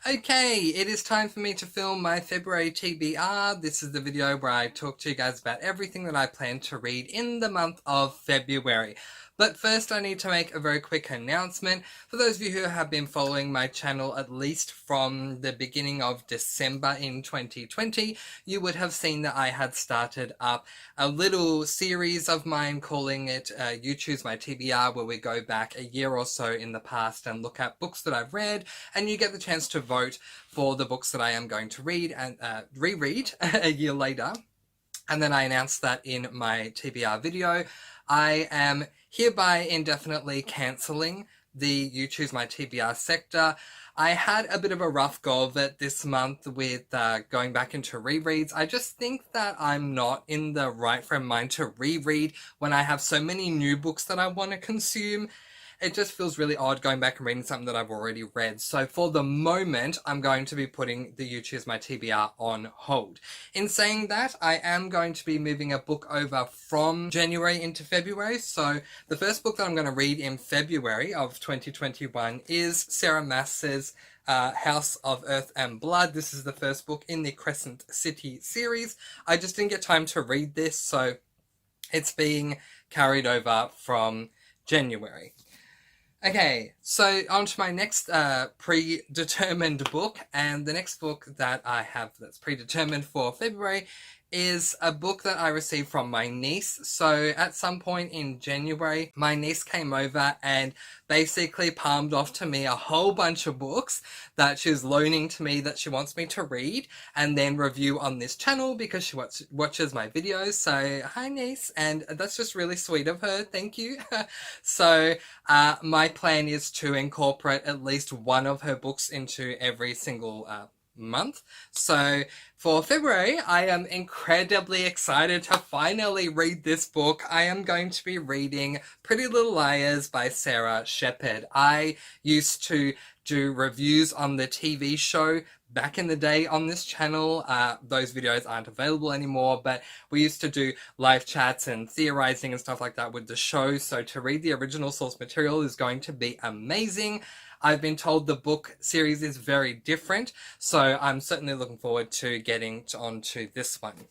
Okay, it is time for me to film my February TBR. This is the video where I talk to you guys about everything that I plan to read in the month of February. But first I need to make a very quick announcement. For those of you who have been following my channel at least from the beginning of December in 2020, you would have seen that I had started up a little series of mine calling it You Choose My TBR, where we go back a year or so in the past and look at books that I've read, and you get the chance to vote for the books that I am going to read and reread a year later. And then I announced that in my TBR video. I am hereby indefinitely cancelling the You Choose My TBR sector. I had a bit of a rough go of it this month with going back into rereads. I just think that I'm not in the right frame of mind to reread when I have so many new books that I want to consume. It just feels really odd going back and reading something that I've already read. So for the moment, I'm going to be putting the You Choose My TBR on hold. In saying that, I am going to be moving a book over from January into February. So the first book that I'm going to read in February of 2021 is Sarah Maas's House of Earth and Blood. This is the first book in the Crescent City series. I just didn't get time to read this, so it's being carried over from January. Okay, so on to my next predetermined book, and the next book that I have that's predetermined for February is a book that I received from my niece. So at some point in January, my niece came over and basically palmed off to me a whole bunch of books that she's loaning to me that she wants me to read and then review on this channel because she watches my videos. So hi niece, and that's just really sweet of her, thank you. So my plan is to incorporate at least one of her books into every single month. So for February, I am incredibly excited to finally read this book. I am going to be reading Pretty Little Liars by Sarah Shepherd. I used to do reviews on the TV show back in the day on this channel. Those videos aren't available anymore, but we used to do live chats and theorizing and stuff like that with the show. So to read the original source material is going to be amazing. I've been told the book series is very different, so I'm certainly looking forward to getting onto this one.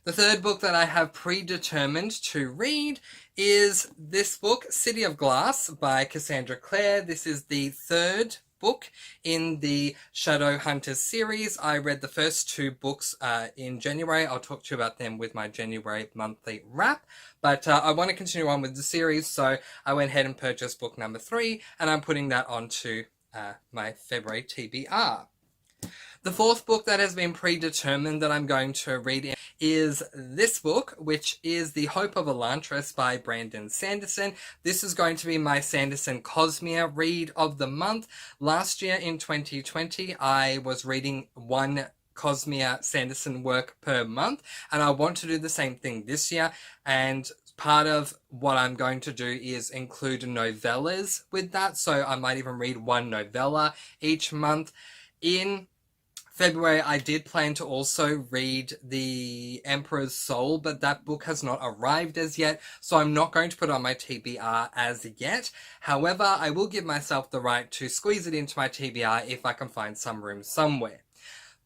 The third book that I have predetermined to read is this book, City of Glass by Cassandra Clare. This is the third book in the Shadowhunters series. I read the first two books in January. I'll talk to you about them with my January monthly wrap. But I want to continue on with the series, so I went ahead and purchased book number 3, and I'm putting that onto my February TBR. The fourth book that has been predetermined that I'm going to read is this book, which is The Hope of Elantris by Brandon Sanderson. This is going to be my Sanderson Cosmere read of the month. Last year in 2020, I was reading one Cosmere Sanderson work per month, and I want to do the same thing this year. And part of what I'm going to do is include novellas with that, so I might even read one novella each month. In February, I did plan to also read The Emperor's Soul, but that book has not arrived as yet, so I'm not going to put it on my TBR as yet. However, I will give myself the right to squeeze it into my TBR if I can find some room somewhere.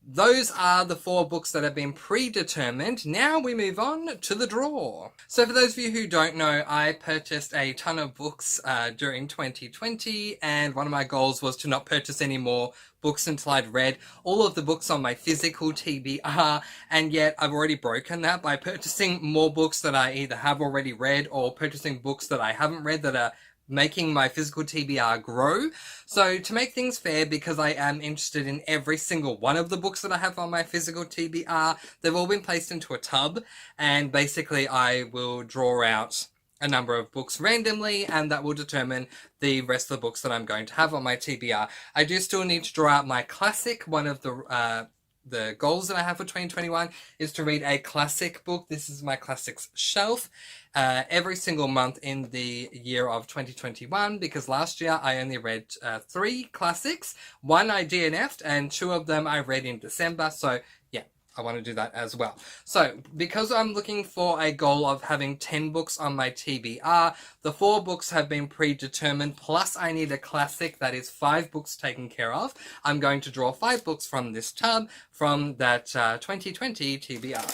Those are the 4 books that have been predetermined. Now we move on to the draw. So for those of you who don't know, I purchased a ton of books during 2020, and one of my goals was to not purchase any more books until I'd read all of the books on my physical TBR, and yet I've already broken that by purchasing more books that I either have already read or purchasing books that I haven't read that are making my physical TBR grow. So to make things fair, because I am interested in every single one of the books that I have on my physical TBR, they've all been placed into a tub, and basically I will draw out a number of books randomly, and that will determine the rest of the books that I'm going to have on my TBR. I do still need to draw out my classic. One of the goals that I have for 2021 is to read a classic book. This is my classics shelf every single month in the year of 2021, because last year I only read 3 classics. 1 I DNF'd, and 2 of them I read in December. So yeah, I want to do that as well. So, because I'm looking for a goal of having 10 books on my TBR, the 4 books have been predetermined, plus I need a classic that is 5 books taken care of. I'm going to draw 5 books from this tub from that 2020 TBR.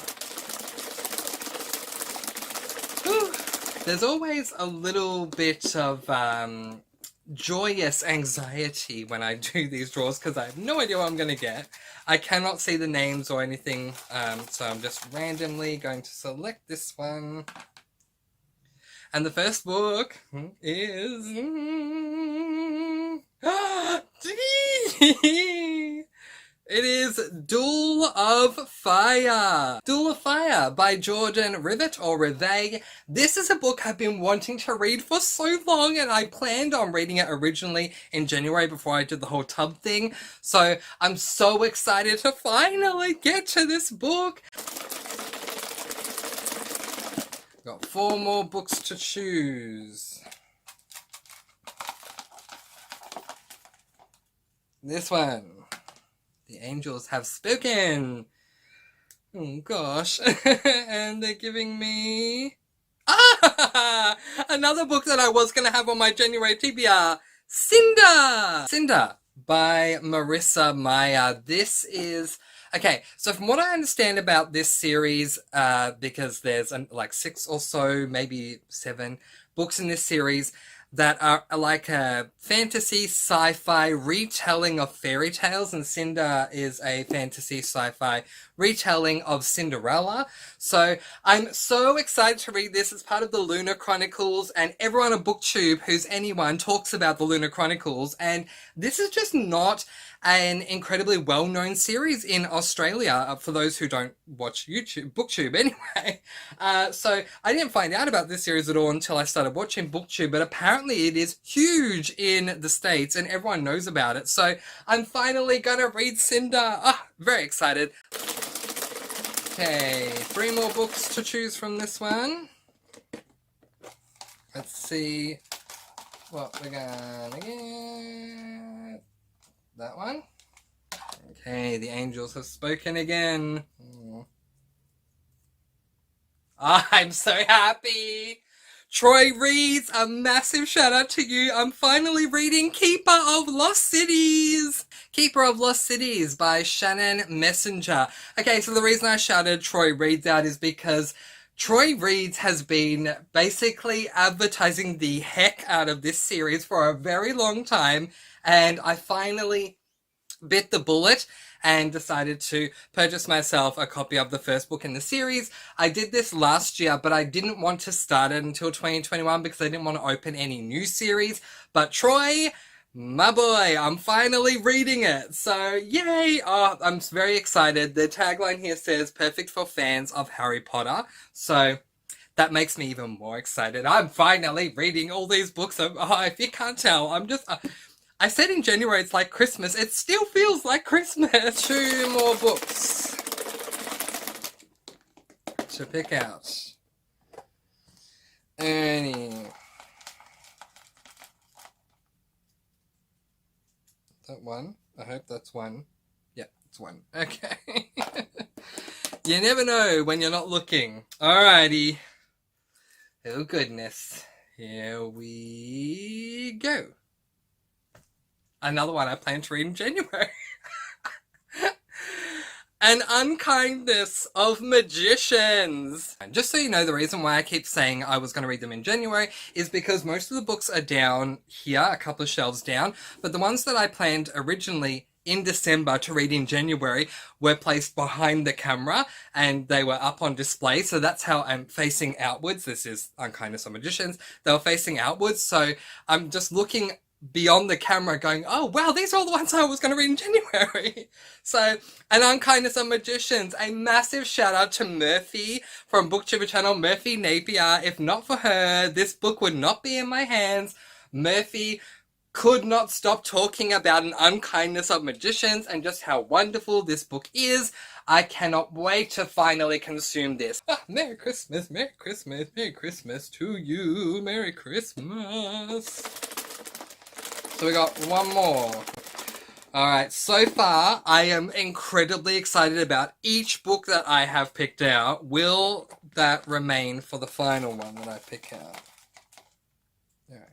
Whew. There's always a little bit of joyous anxiety when I do these draws because I have no idea what I'm going to get. I cannot see the names or anything, so I'm just randomly going to select this one. And the first book is... It is Duel of Fire. Duel of Fire by Jordan Rivet or Rivet. This is a book I've been wanting to read for so long, and I planned on reading it originally in January before I did the whole tub thing. So I'm so excited to finally get to this book. Got 4 more books to choose. This one. The angels have spoken. Oh gosh. And they're giving me... another book that I was going to have on my January TBR. Cinder! Cinder by Marissa Meyer. This is... Okay, so from what I understand about this series, because there's like 6 or so, maybe 7 books in this series that are like a fantasy sci-fi retelling of fairy tales, and Cinder is a fantasy sci-fi retelling of Cinderella. So I'm so excited to read this as part of the Lunar Chronicles, and everyone on BookTube who's anyone talks about the Lunar Chronicles, and this is just not an incredibly well-known series in Australia, for those who don't watch BookTube anyway. So I didn't find out about this series at all until I started watching BookTube, but apparently it is huge in the States and everyone knows about it. So I'm finally gonna read Cinder. Very excited. Okay, 3 more books to choose from this one. Let's see what we're gonna get. That one. Okay, the angels have spoken again. I'm so happy. Troy reads, a massive shout out to you. I'm finally reading Keeper of Lost Cities. Keeper of Lost Cities by Shannon Messenger. Okay, so the reason I shouted Troy reads out is because Troy Reads has been basically advertising the heck out of this series for a very long time, and I finally bit the bullet and decided to purchase myself a copy of the first book in the series. I did this last year, but I didn't want to start it until 2021 because I didn't want to open any new series. But Troy, my boy, I'm finally reading it. So, yay! I'm very excited. The tagline here says, perfect for fans of Harry Potter. So that makes me even more excited. I'm finally reading all these books. If you can't tell, I'm just... I said in January it's like Christmas. It still feels like Christmas. 2 more books to pick out. Ernie. Is that 1? I hope that's 1. Yeah, it's 1. Okay. You never know when you're not looking. Alrighty. Oh goodness. Here we go. Another one I plan to read in January. An Unkindness of Magicians. And just so you know, the reason why I keep saying I was going to read them in January is because most of the books are down here, a couple of shelves down, but the ones that I planned originally in December to read in January were placed behind the camera and they were up on display, so that's how I'm facing outwards. This is Unkindness of Magicians. They were facing outwards, so I'm just looking beyond the camera going, oh wow, these are all the ones I was going to read in January. So, An Unkindness of Magicians. A massive shout out to Murphy from BookTuber channel, Murphy Napier. If not for her, this book would not be in my hands. Murphy could not stop talking about An Unkindness of Magicians and just how wonderful this book is. I cannot wait to finally consume this. Merry Christmas, Merry Christmas, Merry Christmas to you. Merry Christmas. So we got 1 more. Alright, so far I am incredibly excited about each book that I have picked out. Will that remain for the final one that I pick out? Alright.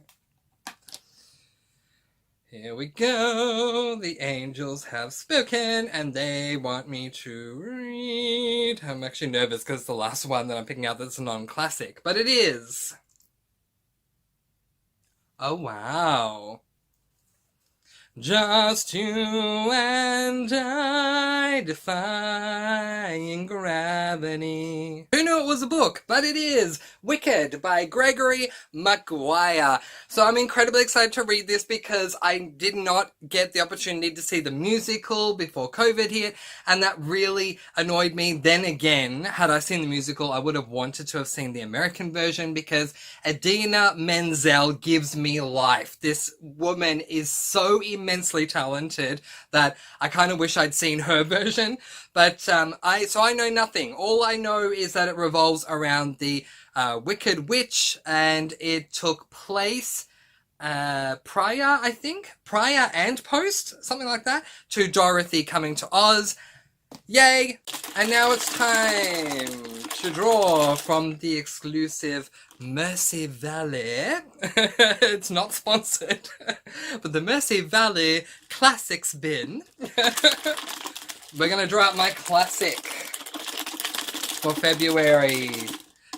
Here we go. The angels have spoken and they want me to read. I'm actually nervous because it's the last one that I'm picking out that's a non-classic, but it is. Oh, wow. Just you and I defying gravity. Who knew it was a book? But it is Wicked by Gregory Maguire. So I'm incredibly excited to read this because I did not get the opportunity to see the musical before COVID hit, and that really annoyed me. Then again, had I seen the musical, I would have wanted to have seen the American version because Idina Menzel gives me life. This woman is so immensely talented that I kind of wish I'd seen her version. But I know nothing. All I know is that it revolves around the Wicked Witch, and it took place prior and post, something like that, to Dorothy coming to Oz. Yay! And now it's time to draw from the exclusive Mercy Valley. It's not sponsored, but the Mercy Valley Classics bin. We're going to draw out my classic for February.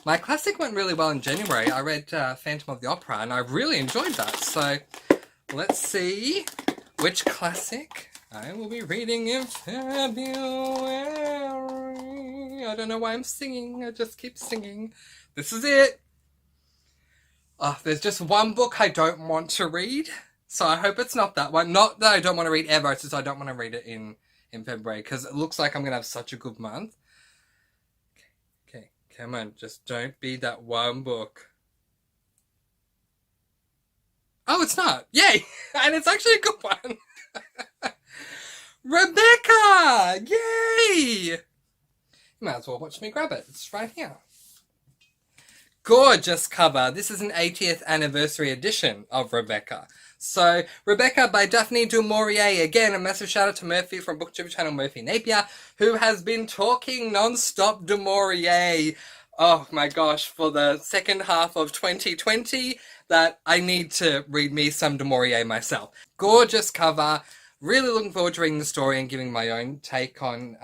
My classic went really well in January. I read Phantom of the Opera and I really enjoyed that. So let's see which classic I will be reading in February. I don't know why I'm singing. I just keep singing. This is it. Oh, there's just one book I don't want to read. So I hope it's not that one. Not that I don't want to read ever. It's just I don't want to read it in February because it looks like I'm going to have such a good month. Okay, come on. Just don't be that one book. Oh, it's not. Yay! And it's actually a good one. Rebecca! Yay! You might as well watch me grab it. It's right here. Gorgeous cover. This is an 80th anniversary edition of Rebecca. So, Rebecca by Daphne du Maurier. Again, a massive shout out to Murphy from BookTube channel Murphy Napier, who has been talking non-stop du Maurier. Oh my gosh, for the second half of 2020, that I need to read me some du Maurier myself. Gorgeous cover. Really looking forward to reading the story and giving my own take on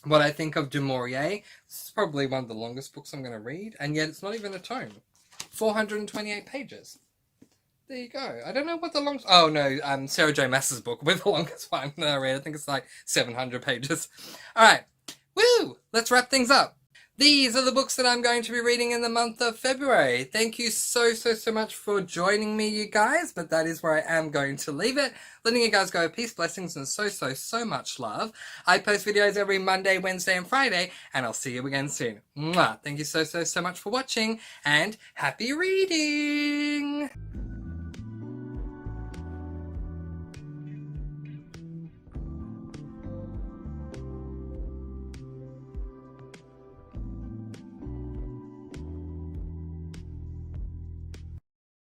what I think of du Maurier. This is probably one of the longest books I'm going to read, and yet it's not even a tome. 428 pages. There you go. I don't know what the longest... Oh, no, Sarah J. Maas's book with the longest one that I read. I think it's like 700 pages. All right. Woo! Let's wrap things up. These are the books that I'm going to be reading in the month of February. Thank you so much for joining me, you guys, but that is where I am going to leave it. Letting you guys go. Peace, blessings, and so much love. I post videos every Monday, Wednesday, and Friday, and I'll see you again soon. Mwah. Thank you so much for watching, and happy reading!